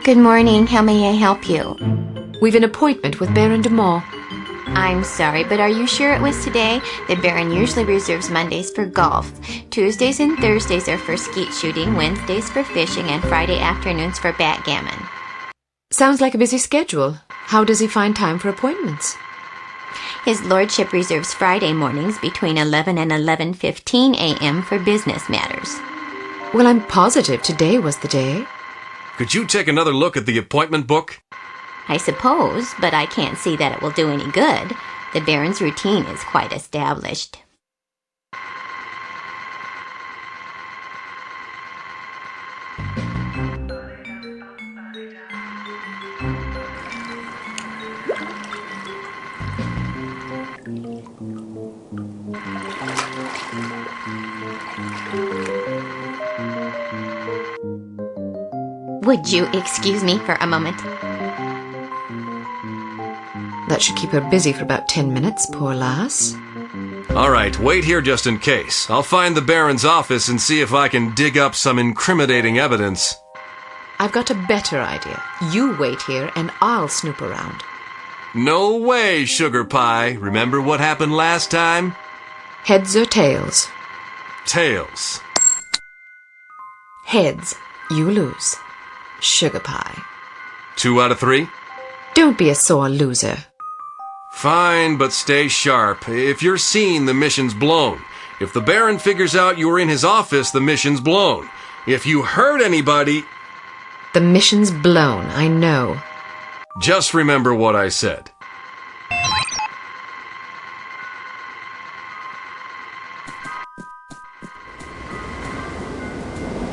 Good morning. How may I help you? We've an appointment with Baron de Moore. I'm sorry, but are you sure it was today? The Baron usually reserves Mondays for golf. Tuesdays and Thursdays are for skeet shooting, Wednesdays for fishing, and Friday afternoons for backgammon. Sounds like a busy schedule. How does he find time for appointments? His lordship reserves Friday mornings between 11 and 11:15 a.m. for business matters. Well, I'm positive today was the day. Could you take another look at the appointment book? I suppose, but I can't see that it will do any good. The Baron's routine is quite established. Would you excuse me for a moment? That should keep her busy for about 10 minutes, poor lass. All right, wait here just in case. I'll find the Baron's office and see if I can dig up some incriminating evidence. I've got a better idea. You wait here and I'll snoop around. No way, Sugar Pie. Remember what happened last time? Heads or tails? Tails. Heads. You lose. Sugar pie. 2 out of 3? Don't be a sore loser. Fine, but stay sharp. If you're seen, the mission's blown. If the Baron figures out you were in his office, the mission's blown. If you hurt anybody... The mission's blown, I know. Just remember what I said.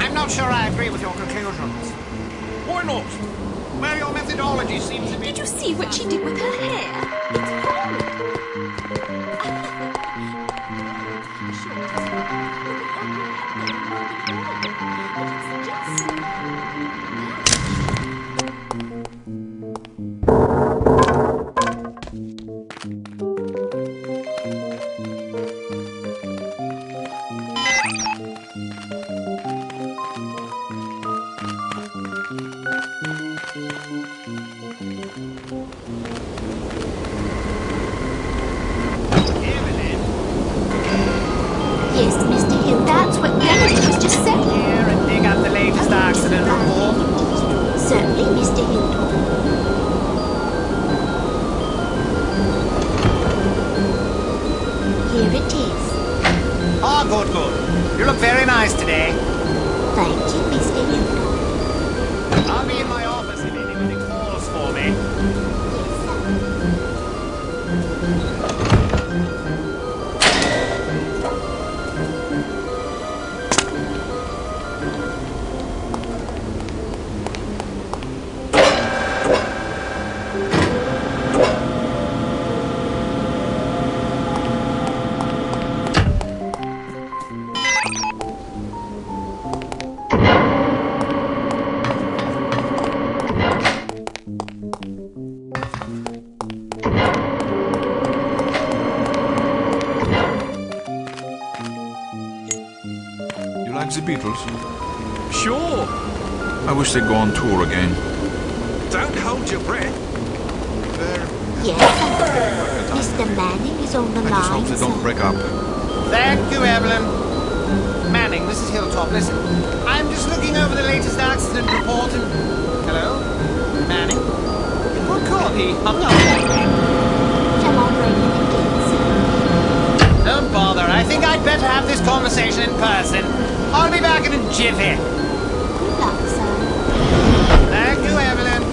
I'm not sure I agree with your conclusions. Why not? Well, your methodology seems to be... Did you see what she did with her hair? It's horrible. Yes, Mr. Hill, that's what Benedict was just saying. Here and dig up the latest accident report. Certainly, Mr. Hill. Here it is. Ah, good, good. You look very nice today. Thank you, Mr. Hill. I'll be in my office if anybody calls for me. Yes, sir. You like the Beatles? Sure. I wish they'd go on tour again. Don't hold your breath. Yes, sir. Mr. Manning is on the I just hope line, they don't sir. break up. Thank you, Evelyn. Manning, this is Hilltop. Listen, I'm just looking over the latest accident report and... Hello? Manning? Good call, he hung up on me. Shall I bring him again, sir? Don't bother. I think I'd better have this conversation in person. I'll be back in a jiffy. Good luck, sir. Thank you, Evelyn.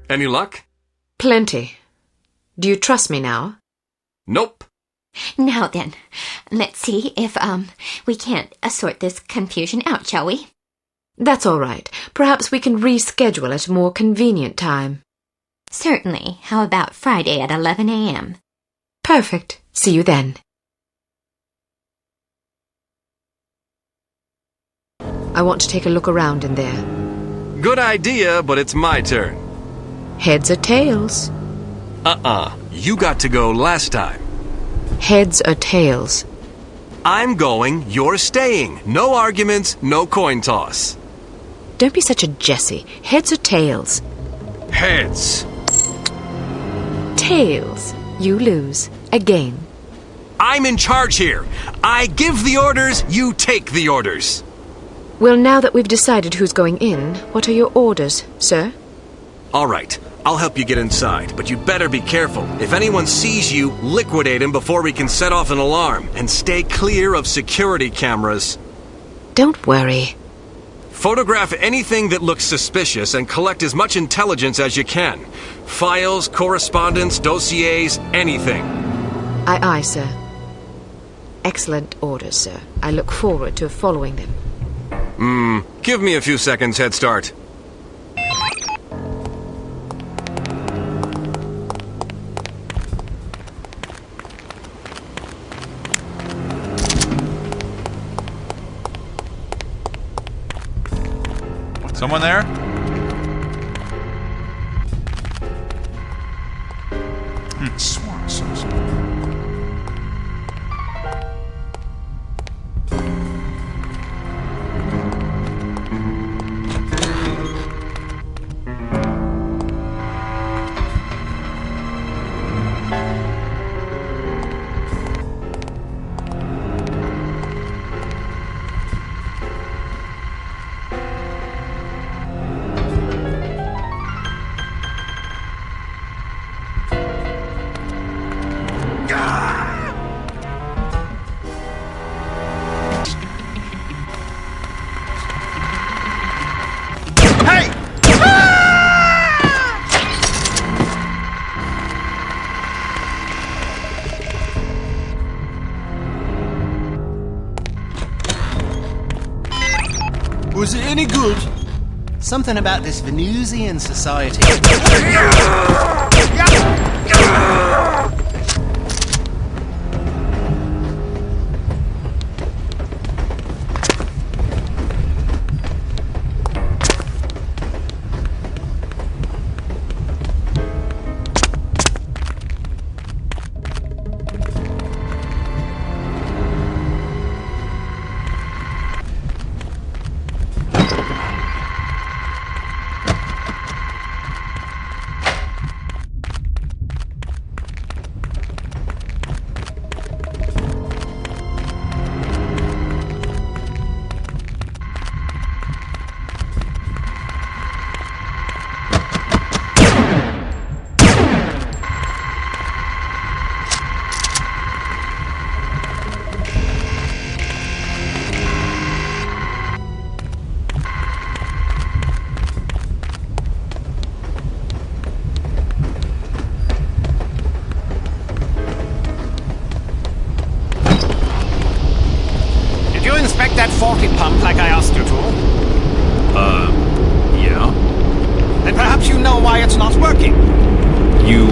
Any luck? Plenty. Do you trust me now? Nope. Now then, let's see if, we can't sort this confusion out, shall we? That's all right. Perhaps we can reschedule at a more convenient time. Certainly. How about Friday at 11 a.m.? Perfect. See you then. I want to take a look around in there. Good idea, but it's my turn. Heads or tails? You got to go last time. Heads or tails? I'm going, you're staying. No arguments, no coin toss. Don't be such a Jessie. Heads or tails? Heads. Tails. You lose. Again. I'm in charge here. I give the orders, you take the orders. Well, now that we've decided who's going in, what are your orders, sir? All right, I'll help you get inside, but you'd better be careful. If anyone sees you, liquidate him before we can set off an alarm, and stay clear of security cameras. Don't worry. Photograph anything that looks suspicious and collect as much intelligence as you can. Files, correspondence, dossiers, anything. Aye, aye, sir. Excellent orders, sir. I look forward to following them. Give me a few seconds head start. Someone there? Sworn associate. Was it any good? Something about this Venusian society. That faulty pump like I asked you to? Yeah. Then perhaps you know why it's not working. You...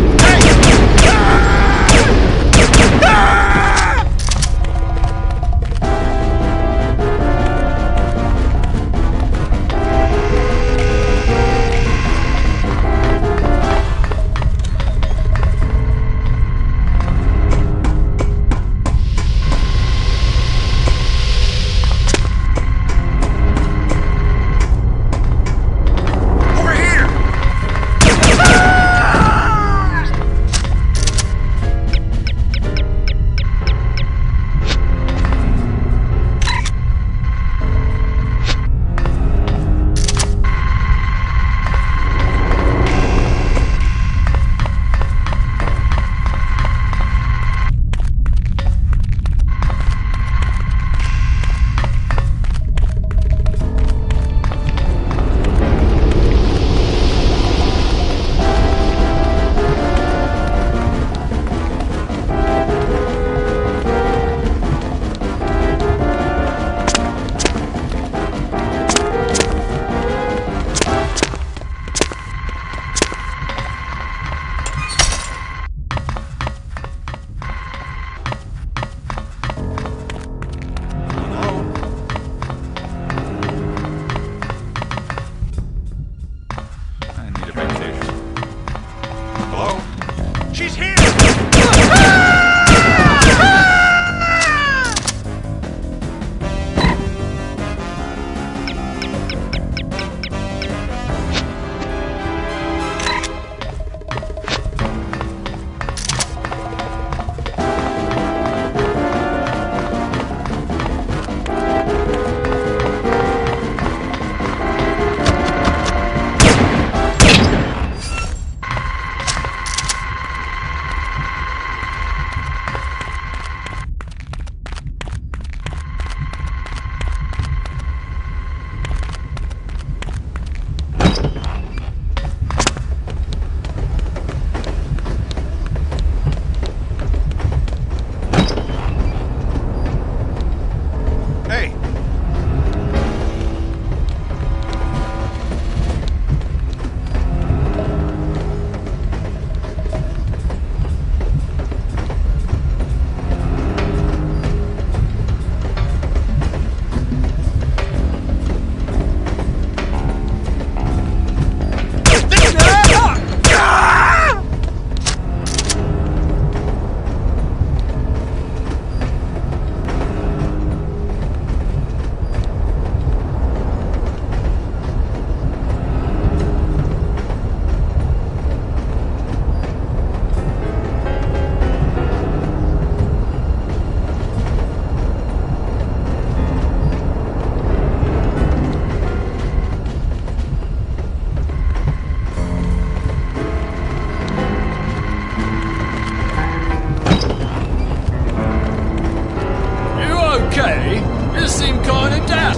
just seem kind of down.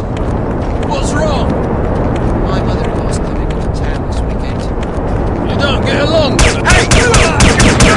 What's wrong? My mother-in-law's coming into town this weekend. You don't get along. Hey!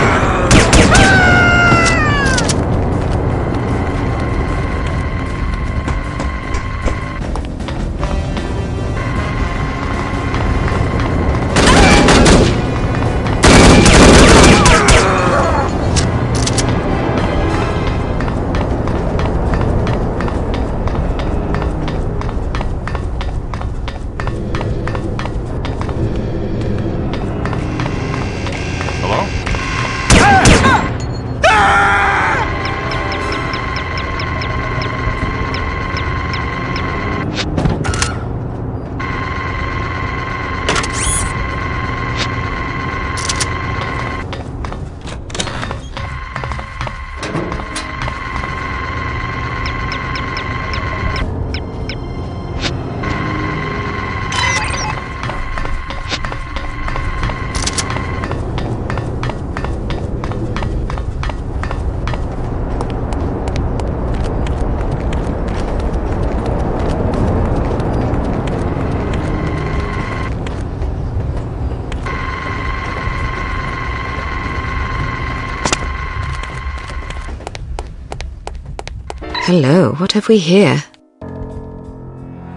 Hello, what have we here?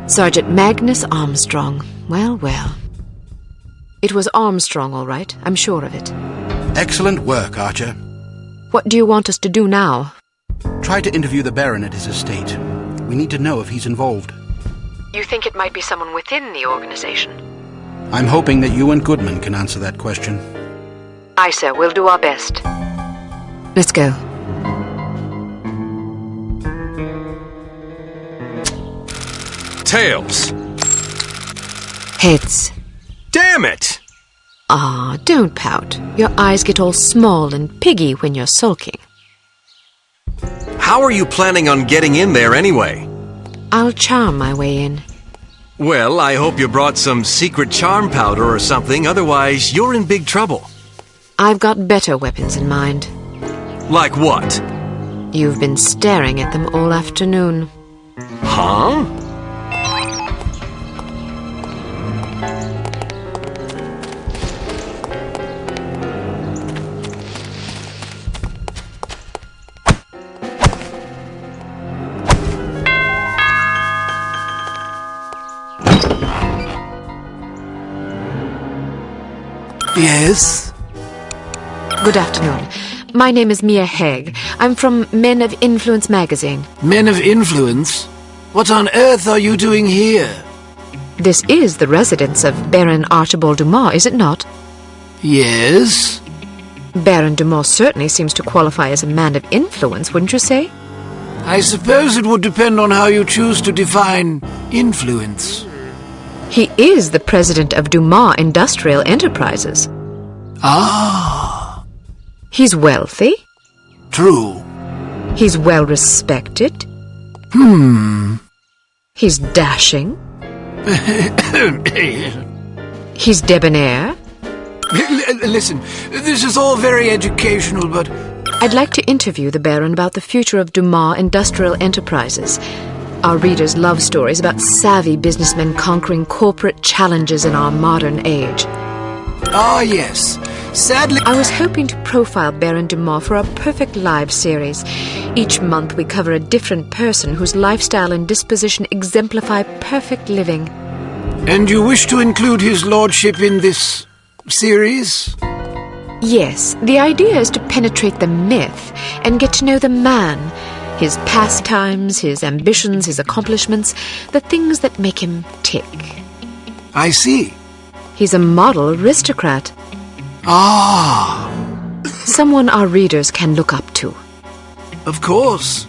Sergeant Magnus Armstrong. Well, well. It was Armstrong, all right. I'm sure of it. Excellent work, Archer. What do you want us to do now? Try to interview the Baron at his estate. We need to know if he's involved. You think it might be someone within the organization? I'm hoping that you and Goodman can answer that question. Aye, sir. We'll do our best. Let's go. Tails. Heads. Damn it! Ah, don't pout. Your eyes get all small and piggy when you're sulking. How are you planning on getting in there anyway? I'll charm my way in. Well, I hope you brought some secret charm powder or something, otherwise you're in big trouble. I've got better weapons in mind. Like what? You've been staring at them all afternoon. Huh? Yes? Good afternoon. My name is Mia Haig. I'm from Men of Influence magazine. Men of Influence? What on earth are you doing here? This is the residence of Baron Archibald Dumas, is it not? Yes? Baron Dumas certainly seems to qualify as a man of influence, wouldn't you say? I suppose it would depend on how you choose to define influence. He is the president of Dumas Industrial Enterprises. Ah, He's wealthy. true. He's well respected. He's dashing. He's debonair. Listen, this is all very educational, but I'd like to interview the Baron about the future of Dumas Industrial Enterprises. Our readers love stories about savvy businessmen conquering corporate challenges in our modern age. ah, yes. Sadly, I was hoping to profile Baron Dumas for our Perfect Lives series. Each month we cover a different person whose lifestyle and disposition exemplify perfect living. and you wish to include his lordship in this series? Yes, the idea is to penetrate the myth and get to know the man, his pastimes, his ambitions, his accomplishments, the things that make him tick. I see. He's a model aristocrat, Ah, someone our readers can look up to. of course.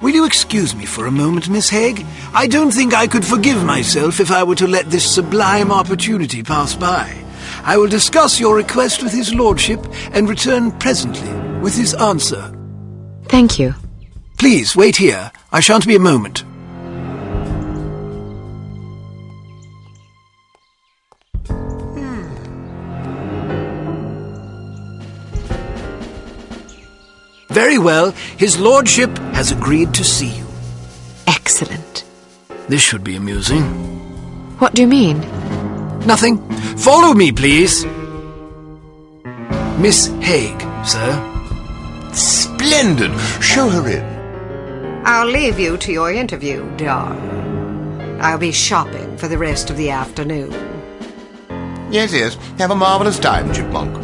Will you excuse me for a moment, Miss Haig? I don't think I could forgive myself if I were to let this sublime opportunity pass by. I will discuss your request with his lordship and return presently with his answer. Thank you. Please, wait here. I shan't be a moment. Very well. His lordship has agreed to see you. excellent. This should be amusing. What do you mean? Nothing. Follow me, please. Miss Haig, sir. Splendid. Show her in. I'll leave you to your interview, darling. I'll be shopping for the rest of the afternoon. Yes, yes. Have a marvelous time, Chipmunk.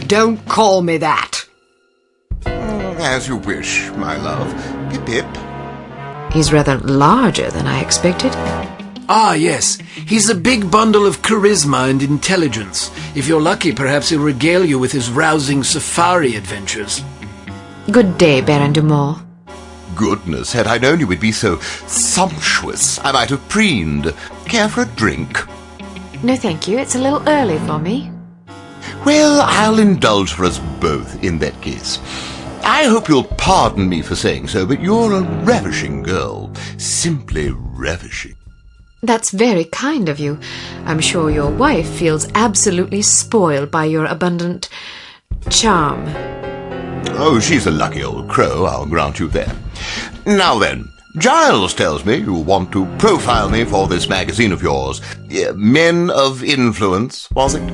Don't call me that. As you wish, my love. Pip-pip. He's rather larger than I expected. Ah, yes. He's a big bundle of charisma and intelligence. If you're lucky, perhaps he'll regale you with his rousing safari adventures. Good day, Baron Dumont. Goodness, had I known you would be so sumptuous, I might have preened. Care for a drink? No, thank you. It's a little early for me. Well, I'll indulge for us both in that case. I hope you'll pardon me for saying so, but you're a ravishing girl. Simply ravishing. That's very kind of you. I'm sure your wife feels absolutely spoiled by your abundant charm. Oh, she's a lucky old crow, I'll grant you that. Now then, Giles tells me you want to profile me for this magazine of yours. Men of Influence, was it?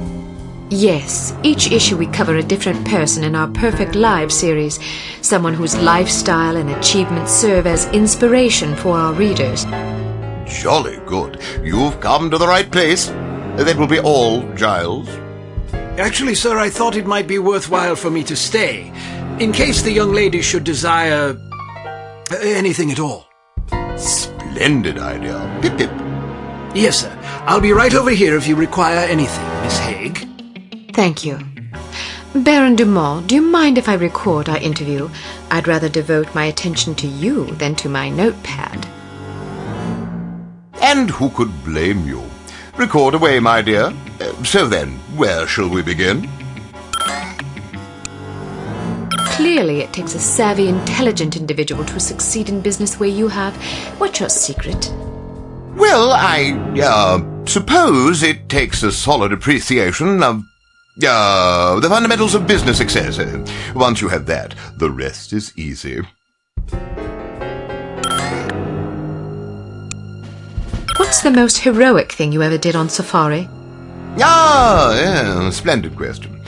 Yes, each issue we cover a different person in our Perfect Lives series, someone whose lifestyle and achievements serve as inspiration for our readers. Jolly good. You've come to the right place. That will be all, Giles. Actually, sir, I thought it might be worthwhile for me to stay, in case the young lady should desire anything at all. Splendid idea. Pip-pip. Yes, sir. I'll be right over here if you require anything, Miss Haig. Thank you. Baron Dumont, do you mind if I record our interview? I'd rather devote my attention to you than to my notepad. And who could blame you? Record away, my dear. So then, where shall we begin? Clearly, it takes a savvy, intelligent individual to succeed in business where you have. What's your secret? Well, I suppose it takes a solid appreciation of the fundamentals of business success. Once you have that, the rest is easy. What's the most heroic thing you ever did on safari? Splendid question.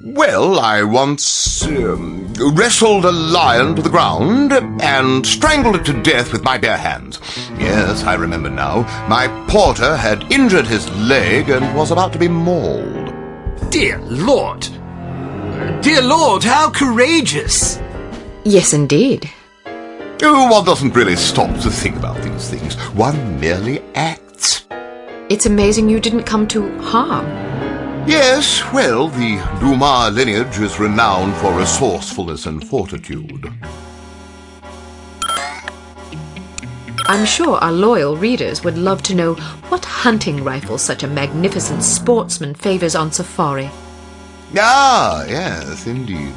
Well, I once wrestled a lion to the ground and strangled it to death with my bare hands. Yes, I remember now. My porter had injured his leg and was about to be mauled. Dear Lord! Dear Lord, how courageous! Yes, indeed. Oh, one doesn't really stop to think about these things. One merely acts. It's amazing you didn't come to harm. Yes, well, the Dumas lineage is renowned for resourcefulness and fortitude. I'm sure our loyal readers would love to know what hunting rifle such a magnificent sportsman favors on safari. Ah, yes, indeed.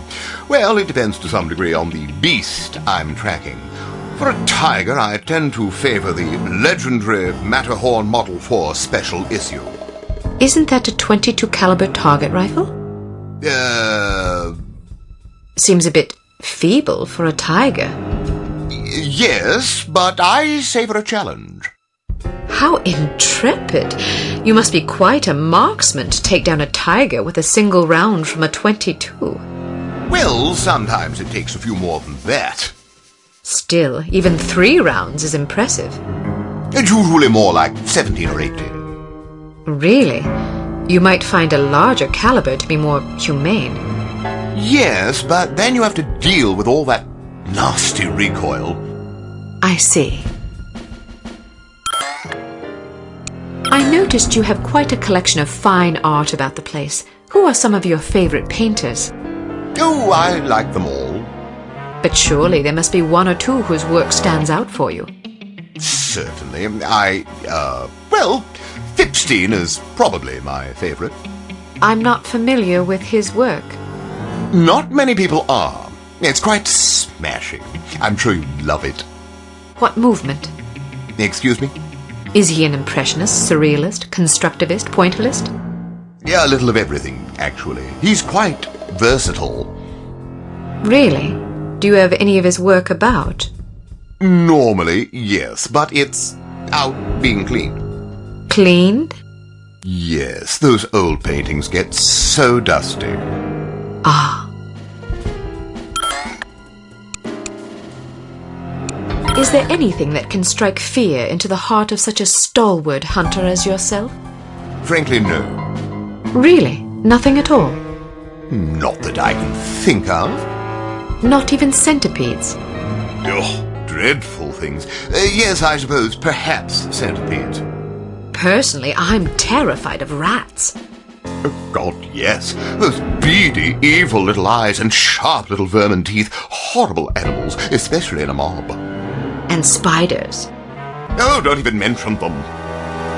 Well, it depends to some degree on the beast I'm tracking. For a tiger, I tend to favor the legendary Matterhorn Model 4 special issue. Isn't that a .22 caliber target rifle? Seems a bit feeble for a tiger. Yes, but I savor a challenge. How intrepid! You must be quite a marksman to take down a tiger with a single round from a .22. Well, sometimes it takes a few more than that. Still, even 3 rounds is impressive. It's usually more like 17 or 18. Really? You might find a larger caliber to be more humane. Yes, but then you have to deal with all that nasty recoil. I see. I noticed you have quite a collection of fine art about the place. Who are some of your favorite painters? Oh, I like them all. But surely there must be 1 or 2 whose work stands out for you. Certainly. Well, Fipstein is probably my favorite. I'm not familiar with his work. Not many people are. It's quite smashing. I'm sure you'd love it. What movement? Excuse me? Is he an impressionist, surrealist, constructivist, pointillist? Yeah, a little of everything, actually. He's quite versatile. Really? Do you have any of his work about? Normally, yes, but it's out being cleaned. Cleaned? Yes, those old paintings get so dusty. Ah. Is there anything that can strike fear into the heart of such a stalwart hunter as yourself? Frankly, no. Really? Nothing at all? Not that I can think of. Not even centipedes? Oh, dreadful things. Yes, I suppose, perhaps centipedes. Personally, I'm terrified of rats. Oh, God, yes. Those beady, evil little eyes and sharp little vermin teeth. Horrible animals, especially in a mob. And spiders. Oh, don't even mention them.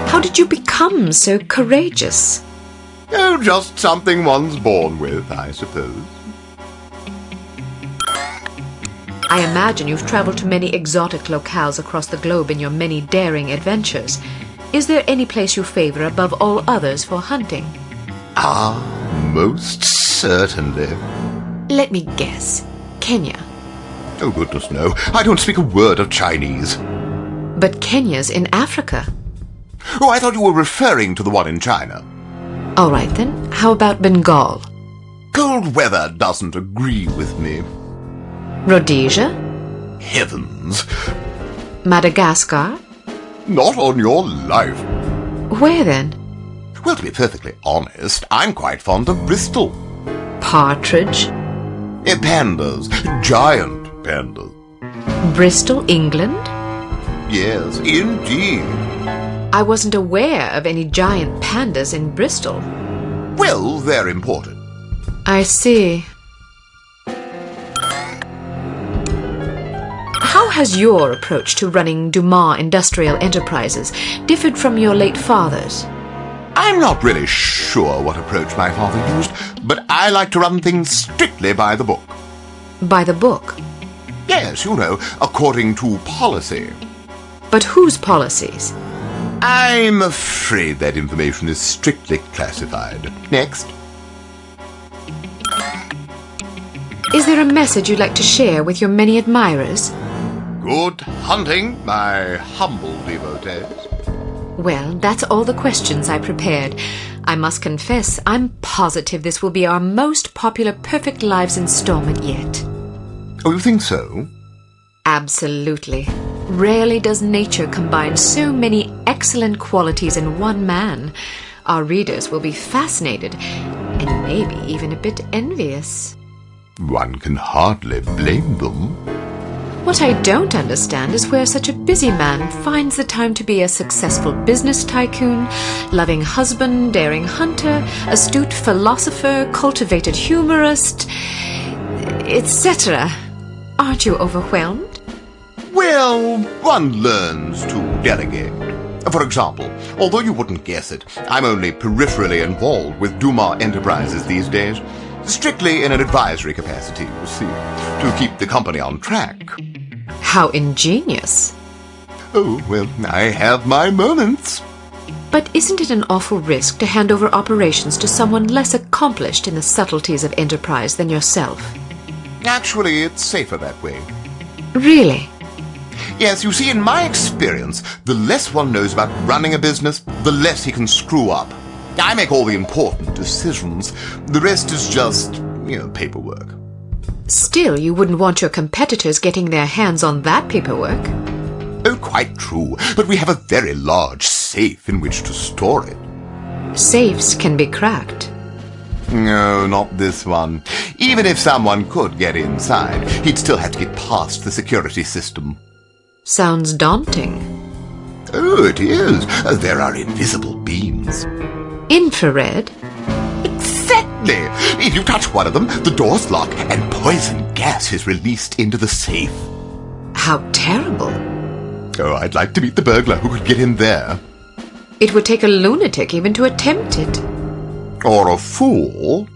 How did you become so courageous? Oh, just something one's born with, I suppose. I imagine you've traveled to many exotic locales across the globe in your many daring adventures. Is there any place you favor above all others for hunting? Ah, most certainly. Let me guess. Kenya. Oh, goodness, no. I don't speak a word of Chinese. But Kenya's in Africa. Oh, I thought you were referring to the one in China. All right, then. How about Bengal? Cold weather doesn't agree with me. Rhodesia? Heavens. Madagascar? Not on your life. Where then? Well, to be perfectly honest, I'm quite fond of Bristol. Partridge? Pandas. Giant pandas. Bristol, England? Yes, indeed. I wasn't aware of any giant pandas in Bristol. Well, they're imported. I see. How has your approach to running Dumas Industrial Enterprises differed from your late father's? I'm not really sure what approach my father used, but I like to run things strictly by the book. By the book? Yes, you know, according to policy. But whose policies? I'm afraid that information is strictly classified. Next. Is there a message you'd like to share with your many admirers? Good hunting, my humble devotees. Well, that's all the questions I prepared. I must confess, I'm positive this will be our most popular Perfect Lives installment yet. Oh, you think so? Absolutely. Rarely does nature combine so many excellent qualities in one man. Our readers will be fascinated, and maybe even a bit envious. One can hardly blame them. What I don't understand is where such a busy man finds the time to be a successful business tycoon, loving husband, daring hunter, astute philosopher, cultivated humorist, etc. Aren't you overwhelmed? Well, one learns to delegate. For example, although you wouldn't guess it, I'm only peripherally involved with Dumas Enterprises these days. Strictly in an advisory capacity, you see, to keep the company on track. How ingenious. Oh, well, I have my moments. But isn't it an awful risk to hand over operations to someone less accomplished in the subtleties of enterprise than yourself? Actually, it's safer that way. Really? Yes, you see, in my experience, the less one knows about running a business, the less he can screw up. I make all the important decisions. The rest is just, paperwork. Still, you wouldn't want your competitors getting their hands on that paperwork. Oh, quite true. But we have a very large safe in which to store it. Safes can be cracked. No, not this one. Even if someone could get inside, he'd still have to get past the security system. Sounds daunting. Oh, it is. There are invisible beams. Infrared? Exactly! If you touch one of them, the doors lock and poison gas is released into the safe. How terrible. Oh, I'd like to meet the burglar who could get in there. It would take a lunatic even to attempt it. Or a fool.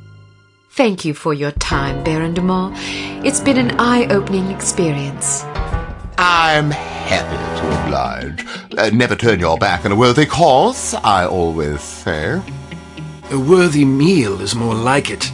Thank you for your time, Baron Dumas. It's been an eye-opening experience. I'm happy to oblige. Never turn your back on a worthy cause, I always say. A worthy meal is more like it.